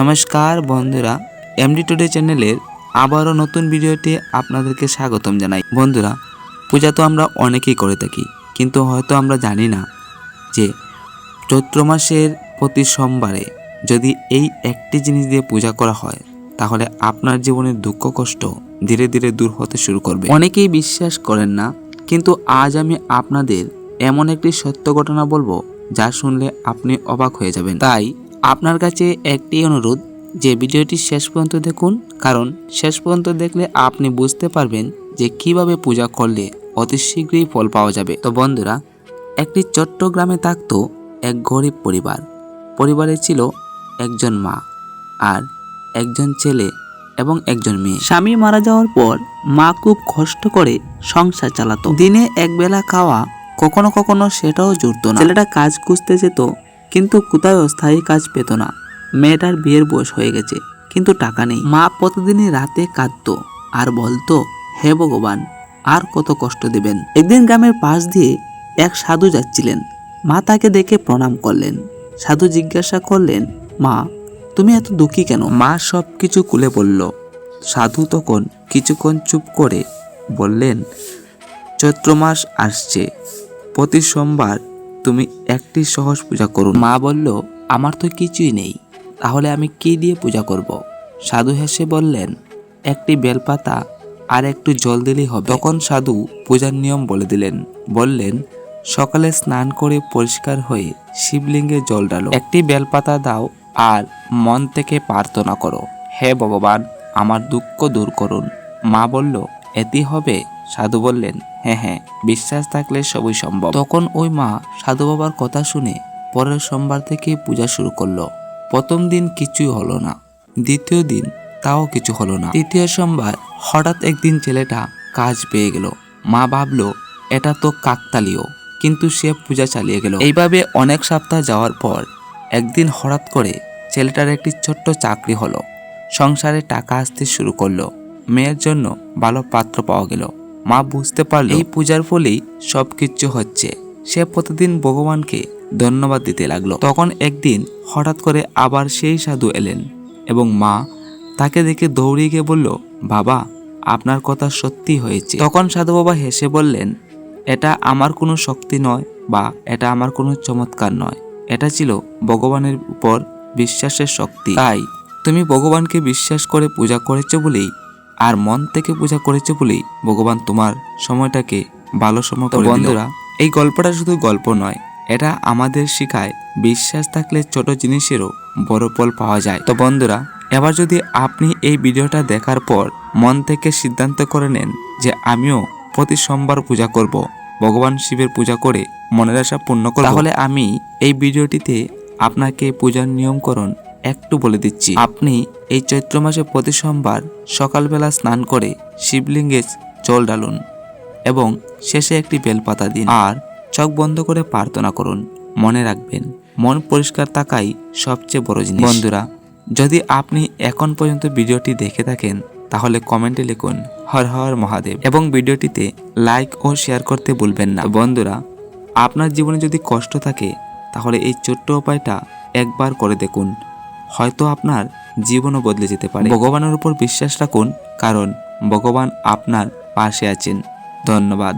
নমস্কার বন্ধুরা, MD today চ্যানেলের আবারও নতুন ভিডিওতে আপনাদেরকে স্বাগতম জানাই। বন্ধুরা, পূজা তো আমরা অনেকেই করে থাকি, কিন্তু হয়তো আমরা জানি না যে চৈত্র মাসের প্রতি সোমবারে যদি এই একটি জিনিস দিয়ে পূজা করা হয় তাহলে আপনার জীবনের দুঃখ কষ্ট ধীরে ধীরে দূর হতে শুরু করবে। অনেকেই বিশ্বাস করেন না, কিন্তু আজ আমি আপনাদের এমন একটি সত্য ঘটনা বলবো যা শুনলে আপনি অবাক হয়ে যাবেন। তাই আপনার কাছে একটি অনুরোধ যে ভিডিওটি শেষ পর্যন্ত দেখুন, কারণ শেষ পর্যন্ত দেখলে আপনি বুঝতে পারবেন যে কিভাবে পূজা করলে অতি শীঘ্রই ফল পাওয়া যাবে। তো বন্ধুরা, একটি ছোট্ট গ্রামে থাকতো এক গরিব পরিবার। পরিবারে ছিল একজন মা আর একজন ছেলে এবং একজন মেয়ে। স্বামী মারা যাওয়ার পর মা খুব কষ্ট করে সংসার চালাতো। দিনে একবেলা খাওয়া কখনো কখনো সেটাও জুটতো না। ছেলেটা কাজ খুঁজতে যেত, কিন্তু কোথাও স্থায়ী কাজ পেত না। মেয়েটার বিয়ের বয়স হয়ে গেছে, কিন্তু টাকা নেই। মা প্রতিদিনই রাতে কাঁদতো আর বলতো, হে ভগবান, আর কত কষ্ট দেবেন। একদিন গ্রামের পাশ দিয়ে এক সাধু যাচ্ছিলেন। মা তাকে দেখে প্রণাম করলেন। সাধু জিজ্ঞাসা করলেন, মা, তুমি এত দুঃখী কেন? মা সব কিছু খুলে বলল। সাধু তখন কিছুক্ষণ চুপ করে বললেন, চৈত্র মাস আসছে, প্রতি সোমবার তুমি একটি সহজ পূজা করুন। মা বলল, আমার তো কিছুই নেই, তাহলে আমি কি দিয়ে পূজা করব? সাধু হেসে বললেন, একটি বেলপাতা আর একটু জল দিলেই হবে। তখন সাধু পূজার নিয়ম বলে দিলেন। বললেন, সকালে স্নান করে পরিষ্কার হয়ে শিবলিঙ্গে জল ঢালো, একটি বেলপাতা দাও আর মন থেকে প্রার্থনা করো, হে ভগবান, আমার দুঃখ দূর করুন। মা বলল, এটি হবে? সাধু বললেন, হ্যাঁ হ্যাঁ, বিশ্বাস থাকলে সবই সম্ভব। তখন ওই মা সাধু বাবার কথা শুনে পরের সোমবার থেকে পূজা শুরু করলো। প্রথম দিন কিছুই হলো না, দ্বিতীয় দিন তাও কিছু হলো না, তৃতীয় সোমবার হঠাৎ একদিন ছেলেটা কাজ পেয়ে গেল। মা ভাবলো এটা তো কাকতালীয়, কিন্তু সে পূজা চালিয়ে গেল। এইভাবে অনেক সপ্তাহ যাওয়ার পর একদিন হঠাৎ করে ছেলেটার একটি ছোট্ট চাকরি হলো। সংসারে টাকা আসতে শুরু করলো। মেয়ের জন্য ভালো পাত্র পাওয়া গেল। মা বুঝতে পারল এই পূজার ফলেই সবকিছু হচ্ছে। সে প্রতিদিন ভগবানকে ধন্যবাদ দিতে লাগলো। তখন একদিন হঠাৎ করে আবার সেই সাধু এলেন এবং মা তাকে দেখে দৌড়ে গিয়ে বলল, বাবা, আপনার কথা সত্যি হয়েছে। তখন সাধু বাবা হেসে বললেন, এটা আমার কোনো শক্তি নয় বা এটা আমার কোনো চমৎকার নয়, এটা ছিল ভগবানের উপর বিশ্বাসের শক্তি। তাই তুমি ভগবানকে বিশ্বাস করে পূজা করেছো বলেই আর মন থেকে পূজা করেছো বলেই ভগবান তোমার সময়টাকে ভালো সময় করে দিল। বন্ধুরা, এই গল্পটা শুধু গল্প নয়, এটা আমাদের শেখায় বিশ্বাস থাকলে ছোট জিনিসেরও বড় ফল পাওয়া যায়। তো বন্ধুরা, এবার যদি আপনি এই ভিডিওটা দেখার পর মন থেকে সিদ্ধান্ত করে নেন যে আমিও প্রতি সোমবার পূজা করব, ভগবান শিবের পূজা করে মনের আশা পূর্ণ করব, তাহলে আমি এই ভিডিওটিতে আপনাকে পূজার নিয়মকরণ একটু বলে দিচ্ছি। আপনি এই চৈত্র মাসে প্রতি সোমবার সকালবেলা স্নান করে শিবলিঙ্গে জল ঢালুন এবং শেষে একটি বেলপাতা দিন আর চোখ বন্ধ করে প্রার্থনা করুন। মনে রাখবেন, মন পরিষ্কার থাকাই সবচেয়ে বড় জিনিস। বন্ধুরা, যদি আপনি এখন পর্যন্ত ভিডিওটি দেখে থাকেন তাহলে কমেন্টে লিখুন হর হর মহাদেব এবং ভিডিওটিতে লাইক ও শেয়ার করতে ভুলবেন না। বন্ধুরা, আপনার জীবনে যদি কষ্ট থাকে তাহলে এই ছোট্ট উপায়টা একবার করে দেখুন, হয়তো আপনার জীবনও বদলে যেতে পারে। ভগবানের উপর বিশ্বাস রাখুন, কারণ ভগবান আপনার পাশে আছেন। ধন্যবাদ।